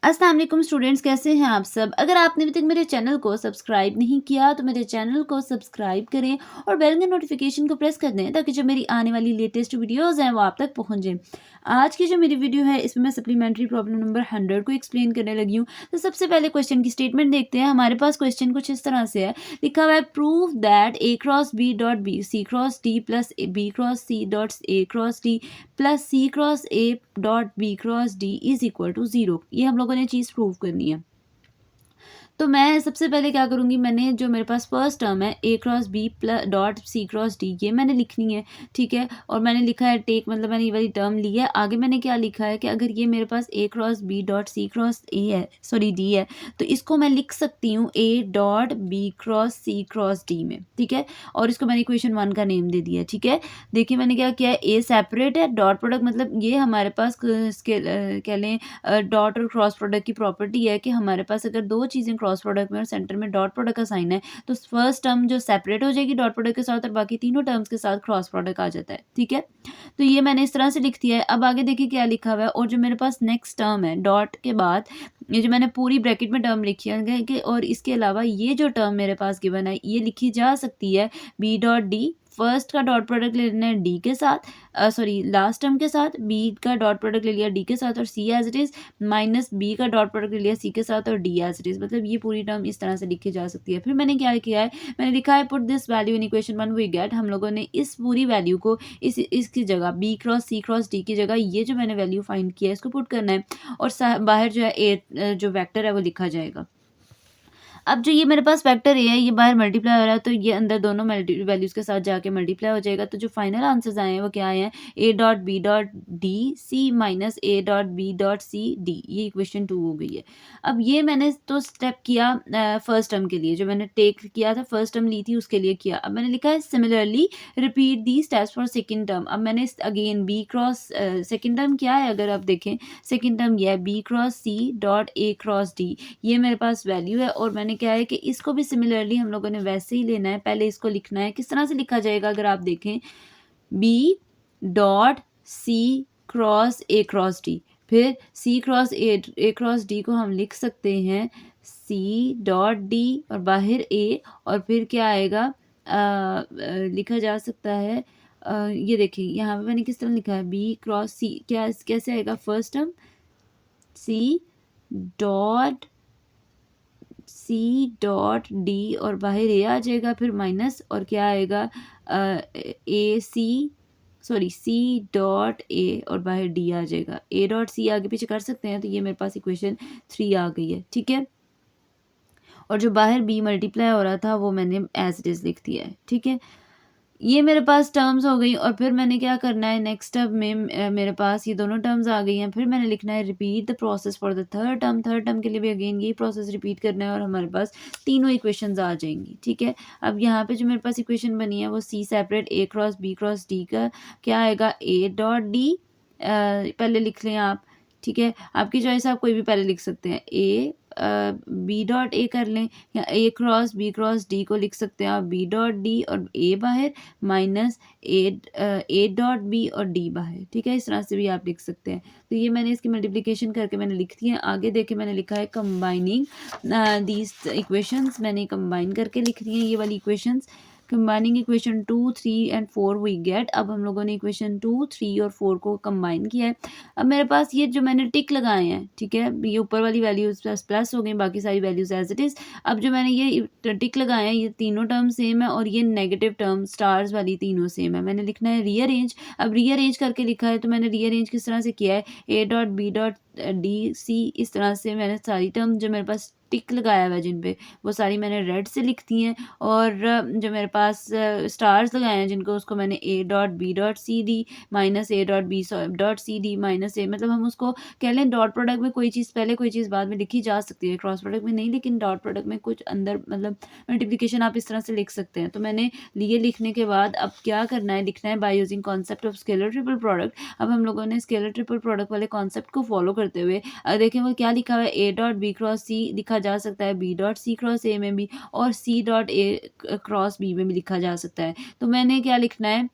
अस्सलाम वालेकुम स्टूडेंट्स, कैसे हैं आप सब। अगर आपने अभी तक मेरे चैनल को सब्सक्राइब नहीं किया तो मेरे चैनल को सब्सक्राइब करें और बेल के नोटिफिकेशन को प्रेस कर दें ताकि जो मेरी आने वाली लेटेस्ट वीडियोस हैं वो आप तक पहुंच जाए। आज की जो मेरी वीडियो है इसमें मैं सप्लीमेंट्री प्रॉब्लम नंबर 100 को एक्सप्लेन करने लगी हूँ। तो सबसे पहले क्वेश्चन की स्टेटमेंट देखते हैं। हमारे पास क्वेश्चन कुछ इस तरह से है, लिखा हुआ है prove that A cross B dot B C cross D plus B cross C dot A cross D plus C cross A dot B cross D is equal to 0। ये हम लोगों ने चीज़ प्रूव करनी है। तो मैं सबसे पहले क्या करूँगी, मैंने जो मेरे पास फर्स्ट टर्म है A cross B plus dot C cross D, ये मैंने लिखनी है, ठीक है। और मैंने लिखा है टेक, मतलब मैंने ये वाली टर्म ली है। आगे मैंने क्या लिखा है कि अगर ये मेरे पास A cross B dot C cross A है, सॉरी डी है, तो इसको मैं लिख सकती हूँ A dot B cross C cross D में, ठीक है। और इसको मैंने इक्वेशन 1 का नेम दे दिया, ठीक है। देखिए मैंने क्या किया है, ए सेपरेट है, डॉट प्रोडक्ट मतलब ये हमारे पास कह लें डॉट और क्रॉस प्रोडक्ट की प्रॉपर्टी है कि हमारे पास अगर दो चीज़ें क्रॉस प्रोडक्ट में और सेंटर में डॉट प्रोडक्ट का साइन है तो फर्स्ट टर्म जो सेपरेट हो जाएगी डॉट प्रोडक्ट के साथ और बाकी तीनों टर्म्स के साथ क्रॉस प्रोडक्ट आ जाता है, ठीक है। तो ये मैंने इस तरह से लिख दिया है। अब आगे देखिए क्या लिखा हुआ है, और जो मेरे पास नेक्स्ट टर्म है डॉट के बाद, ये जो मैंने पूरी ब्रैकेट में टर्म लिखी है कि और इसके अलावा ये जो टर्म मेरे पास गिवन है ये लिखी जा सकती है बी डॉट डी। फर्स्ट का डॉट प्रोडक्ट ले लेना है डी के साथ, सॉरी लास्ट टर्म के साथ, बी का डॉट प्रोडक्ट ले लिया डी के साथ और C as it is, minus B का डॉट प्रोडक्ट ले लिया सी के साथ और डी एज इट इज। मतलब ये पूरी टर्म इस तरह से लिखी जा सकती है। फिर मैंने क्या किया है, मैंने लिखा है put this value in equation 1 we get. हम लोगों ने इस पूरी वैल्यू को इसकी जगह B cross C cross D की जगह ये जो मैंने वैल्यू फाइंड किया है इसको पुट करना है और बाहर जो है ए जो वेक्टर है वो लिखा जाएगा। अब जो ये मेरे पास वेक्टर ए है ये बाहर मल्टीप्लाई हो रहा है तो ये अंदर दोनों वैल्यूज़ के साथ जाके मल्टीप्लाई हो जाएगा। तो जो फाइनल आंसर्स आए हैं वो क्या आए हैं, A dot B dot D C minus A dot B dot C D. ये इक्वेशन 2 हो गई है। अब ये मैंने तो स्टेप किया फर्स्ट टर्म के लिए, जो मैंने टेक किया था फर्स्ट टर्म ली थी उसके लिए किया। अब मैंने लिखा है similarly repeat the steps for second term. अब मैंने again B cross second term क्या है, अगर आप देखें सेकेंड टर्म ये है B cross C dot A cross D. ये मेरे पास वैल्यू है और मैंने क्या है कि इसको भी सिमिलरली हम लोगों ने वैसे ही लेना है। पहले इसको लिखना है, किस तरह से लिखा जाएगा अगर आप देखें, B dot C cross A cross D, फिर C cross A cross D को हम लिख सकते हैं सी डॉट डी और बाहर ए, और फिर क्या आएगा लिखा जा सकता है ये देखिए यहाँ पे मैंने किस तरह लिखा है बी क्रॉस सी, क्या कैसे आएगा first term C dot C dot D और बाहर ए आ जाएगा, फिर माइनस और क्या आएगा ए सी, सॉरी सी डॉट ए और बाहर डी आ जाएगा। ए डॉट सी आगे पीछे कर सकते हैं तो ये मेरे पास इक्वेशन 3 आ गई है, ठीक है। और जो बाहर बी मल्टीप्लाई हो रहा था वो मैंने एज इट इज़ लिख दिया है, ठीक है। ये मेरे पास टर्म्स हो गई और फिर मैंने क्या करना है नेक्स्ट स्टेप में मेरे पास ये दोनों टर्म्स आ गई हैं। फिर मैंने लिखना है repeat the process for the third term. Third term के लिए भी अगेन यही प्रोसेस रिपीट करना है और हमारे पास तीनों इक्वेशंस आ जाएंगी, ठीक है। अब यहाँ पे जो मेरे पास इक्वेशन बनी है वो सी सेपरेट ए क्रॉस बी क्रॉस डी का क्या आएगा ए डॉट डी, पहले लिख लें आप, ठीक है। आपकी चॉइस, आप कोई भी पहले लिख सकते हैं, ए बी डॉट ए कर लें या ए क्रॉस बी क्रॉस डी को लिख सकते हैं आप बी डॉट डी और ए बाहर माइनस ए डॉट बी और डी बाहर, ठीक है। इस तरह से भी आप लिख सकते हैं। तो ये मैंने इसकी मल्टीप्लिकेशन करके मैंने लिख दी है। आगे देखे मैंने लिखा है कंबाइनिंग दीज इक्वेशंस, मैंने कंबाइन करके लिख दी हैं ये वाली equations. Combining equation 2, 3 and 4 we get. अब हम लोगों ने इक्वेशन 2, 3 और 4 को कंबाइन किया है। अब मेरे पास ये जो मैंने टिक लगाए हैं, ठीक है, ये ऊपर वाली वैल्यूज प्लस प्लस हो गई, बाकी सारी वैल्यूज एज इट इज़। अब जो मैंने ये टिक लगाए हैं ये तीनों टर्म सेम है और ये नेगेटिव टर्म स्टार्स वाली तीनों सेम है। मैंने लिखना है रीअरेंज। अब रीअरेंज करके लिखा है तो मैंने रीअरेंज किस तरह से किया है, A dot B dot D C, इस तरह से मैंने सारी टर्म जो मेरे पास टिक लगाया हुआ है जिन पे वो सारी मैंने रेड से लिख दी हैं। और जो मेरे पास स्टार्स लगाए हैं जिनको उसको मैंने A dot B dot C D minus A dot B dot C D minus A, मतलब हम उसको कह लें डॉट प्रोडक्ट में कोई चीज़ पहले कोई चीज़ बाद में लिखी जा सकती है, क्रॉस प्रोडक्ट में नहीं, लेकिन डॉट प्रोडक्ट में कुछ अंदर मतलब मल्टीप्लिकेशन आप इस तरह से लिख सकते हैं। तो मैंने लिए लिखने के बाद अब क्या करना है, लिखना है by using concept of scalar triple product. अब हम लोगों ने स्केलर ट्रिपल प्रोडक्ट वाले कॉन्सेप्ट को फॉलो करते हुए देखें वो क्या लिखा हुआ है, A dot B cross C लिखा जा सकता है B dot C cross A में भी और C dot A cross B में भी लिखा जा सकता है। तो मैंने क्या लिखना है,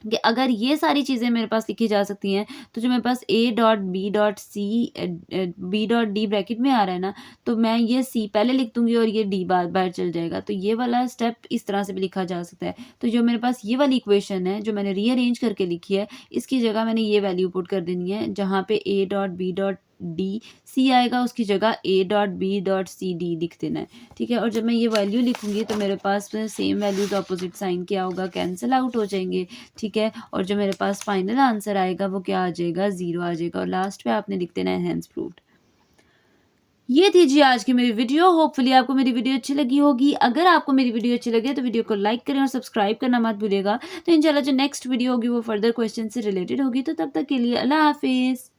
कि अगर ये सारी चीज़ें मेरे पास लिखी जा सकती हैं, तो जो मेरे पास A dot B dot C B dot D bracket में आ रहा है ना, तो मैं ये C पहले लिख दूँगी और ये D बार-बार चल जाएगा। तो ये वाला स्टेप इस तरह से भी लिखा जा सकता है। तो जो मेरे पास ये वाली इक्वेशन है, जो मैंने रीअरेंज करके लिखी है, इसकी जगह मैंने ये वैल्यू पुट कर देनी है, जहाँ पे A dot B dot D C आएगा, उसकी जगह A dot B dot C D लिख देना है, ठीक है? और जब मैं ये वैल्यू लिखूँगी तो मेरे पास सेम वैल्यूज़ अपोज़िट साइन क्या होगा, कैंसल आउट हो जाएँगे, ठीक है? और जो मेरे पास फाइनल आंसर आएगा वो क्या आ जाएगा, 0 आ जाएगा और लास्ट पे आपने लिख देना है हेंस प्रूव्ड। ये थी जी आज की मेरी वीडियो। होपफुली आपको मेरी वीडियो अच्छी लगी होगी। अगर आपको मेरी वीडियो अच्छी लगे तो वीडियो को लाइक करें और सब्सक्राइब करना मत भूलिएगा। तो इंशाल्लाह जो नेक्स्ट वीडियो होगी वो फर्दर क्वेश्चन से रिलेटेड होगी। तो तब तक के लिए अल्लाह हाफ़िज़।